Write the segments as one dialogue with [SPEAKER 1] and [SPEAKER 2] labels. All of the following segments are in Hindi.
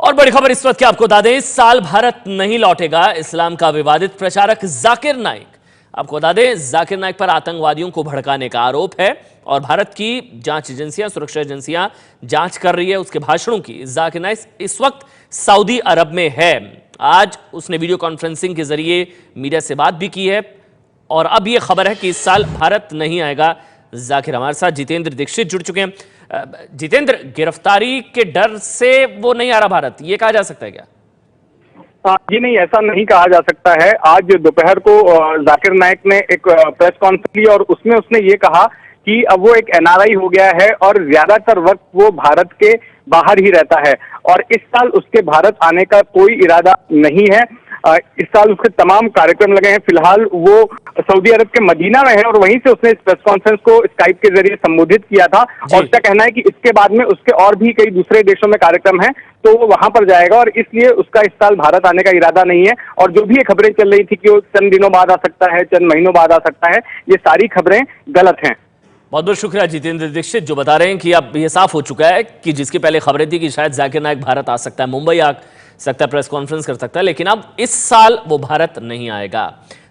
[SPEAKER 1] और बड़ी खबर इस वक्त की आपको बता दें, इस साल भारत नहीं लौटेगा इस्लाम का विवादित प्रचारक जाकिर नाइक। आपको बता दें, जाकिर नाइक पर आतंकवादियों को भड़काने का आरोप है और भारत की जांच एजेंसियां, सुरक्षा एजेंसियां जांच कर रही है उसके भाषणों की। जाकिर नाइक इस वक्त सऊदी अरब में है। आज उसने वीडियो कॉन्फ्रेंसिंग के जरिए मीडिया से बात भी की है और अब यह खबर है कि इस साल भारत नहीं आएगा जाकिर। हमारे साथ जितेंद्र दीक्षित जुड़ चुके हैं। जितेंद्र, गिरफ्तारी के डर से वो नहीं आ रहा भारत, ये कहा जा सकता है क्या?
[SPEAKER 2] जी नहीं, ऐसा नहीं कहा जा सकता है। आज दोपहर को जाकिर नाइक ने एक प्रेस कॉन्फ्रेंस ली और उसमें उसने ये कहा कि अब वो एक एनआरआई हो गया है और ज्यादातर वक्त वो भारत के बाहर ही रहता है और इस साल उसके भारत आने का कोई इरादा नहीं है। इस साल उसके तमाम कार्यक्रम लगे हैं। फिलहाल वो सऊदी अरब के मदीना में है और वहीं से उसने इस प्रेस कॉन्फ्रेंस को स्काइप के जरिए संबोधित किया था और उसका कहना है कि इसके बाद में उसके और भी कई दूसरे देशों में कार्यक्रम हैं तो वो वहां पर जाएगा और इसलिए उसका इस साल भारत आने का इरादा नहीं है। और जो भी ये खबरें चल रही थी कि वो चंद दिनों बाद आ सकता है, चंद महीनों बाद आ सकता है, ये सारी खबरें गलत हैं।
[SPEAKER 1] बहुत बहुत शुक्रिया जितेंद्र दीक्षित, जो बता रहे हैं कि अब यह साफ हो चुका है कि जिसकी पहले खबरें थी कि शायद जाकिर नाइक भारत आ सकता है, मुंबई आ सकता है, प्रेस कॉन्फ्रेंस कर सकता है, लेकिन अब इस साल वो भारत नहीं आएगा।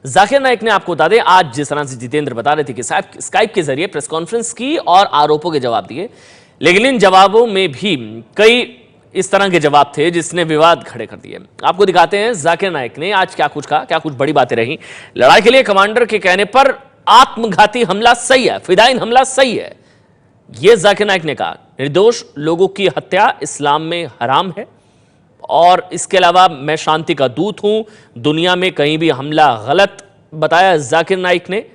[SPEAKER 1] जाकिर नाइक ने, आपको बता दें, आज जिस तरह से जितेंद्र बता रहे थे कि स्काइप के जरिए प्रेस कॉन्फ्रेंस की और आरोपों के जवाब दिए, लेकिन इन जवाबों में भी कई इस तरह के जवाब थे जिसने विवाद खड़े कर दिए। आपको दिखाते हैं जाकिर नाइक ने आज क्या कुछ कहा, क्या कुछ बड़ी बातें रही। लड़ाई के लिए कमांडर के कहने पर आत्मघाती हमला सही है, फिदायीन हमला सही है, यह जाकिर नाइक ने कहा। निर्दोष लोगों की हत्या इस्लाम में हराम है और इसके अलावा मैं शांति का दूत हूं, दुनिया में कहीं भी हमला गलत बताया जाकिर नाइक ने।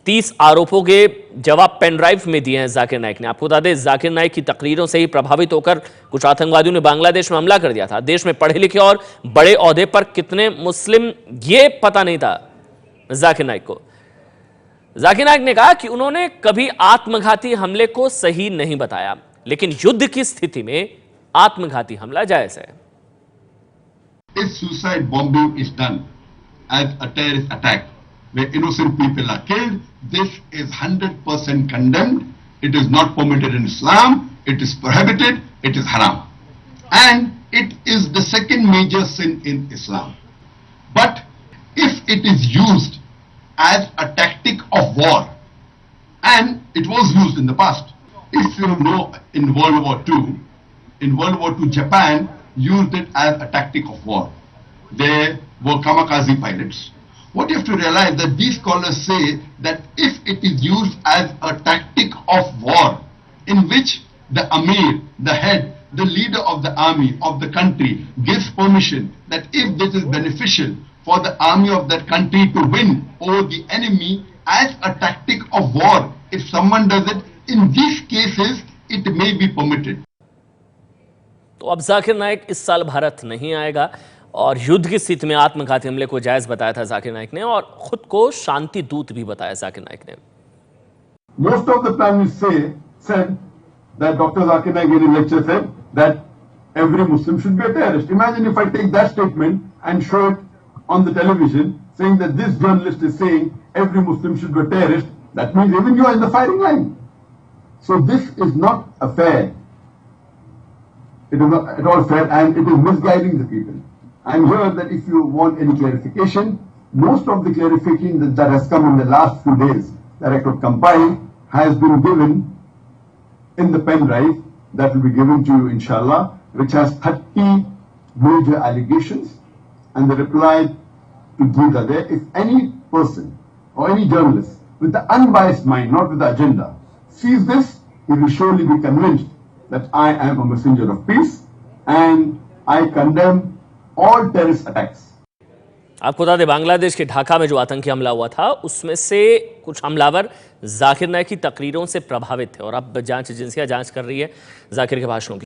[SPEAKER 1] 30 आरोपों के जवाब पेन ड्राइव में दिए हैं जाकिर नाइक ने। आपको बता दें, जाकिर नाइक की तकरीरों से ही प्रभावित होकर कुछ आतंकवादियों ने बांग्लादेश में हमला कर दिया था। देश में पढ़े लिखे और बड़े ओहदे पर कितने मुस्लिम, ये पता नहीं था जाकिर नाइक को। जाकिर नाइक ने कहा कि उन्होंने कभी आत्मघाती हमले को सही नहीं बताया, लेकिन युद्ध की स्थिति में आत्मघाती हमला जायज है।
[SPEAKER 3] If suicide bombing is done as a terrorist attack where innocent people are killed, this is 100% condemned. It is not permitted in Islam. It is prohibited. It is haram. And it is the second major sin in Islam. But if it is used as a tactic of war, and it was used in the past, if you know, in World War II, Japan used it as a tactic of war. There were kamikaze pilots. What you have to realize that these scholars say that if it is used as a tactic of war, in which the Amir, the head, the leader of the army of the country gives permission that if this is beneficial for the army of that country to win over the enemy as a tactic of war, if someone does it, in these cases it may be permitted.
[SPEAKER 1] तो अब जाकिर नाइक इस साल भारत नहीं आएगा और युद्ध की स्थिति में आत्मघाती हमले को जायज बताया था जाकिर नाइक ने और खुद को शांति दूत भी बताया जाकिर नाइक ने।
[SPEAKER 4] Most of the time said that Dr. Zakir Naik in his lecture said that every Muslim should be a terrorist. Imagine if I take that statement and show it on the television saying that this journalist is saying every Muslim should be a terrorist, that means even you are in the firing line. So this is not a fair. It is not at all fair and it is misguiding the people. I am here that if you want any clarification, most of the clarification that has come in the last few days that I could compile has been given in the pen drive that will be given to you inshallah, which has 30 major allegations and the reply to these are there. If any person or any journalist with the unbiased mind, not with the agenda, sees this, he will surely be convinced that I am a messenger of peace and I condemn all terrorist attacks.
[SPEAKER 1] आपको बता दें, बांग्लादेश के ढाका में जो आतंकी हमला हुआ था उसमें से कुछ हमलावर जाकिर नाइक की तकरीरों से प्रभावित थे और अब जांच एजेंसियां जांच कर रही है जाकिर के भाषणों की।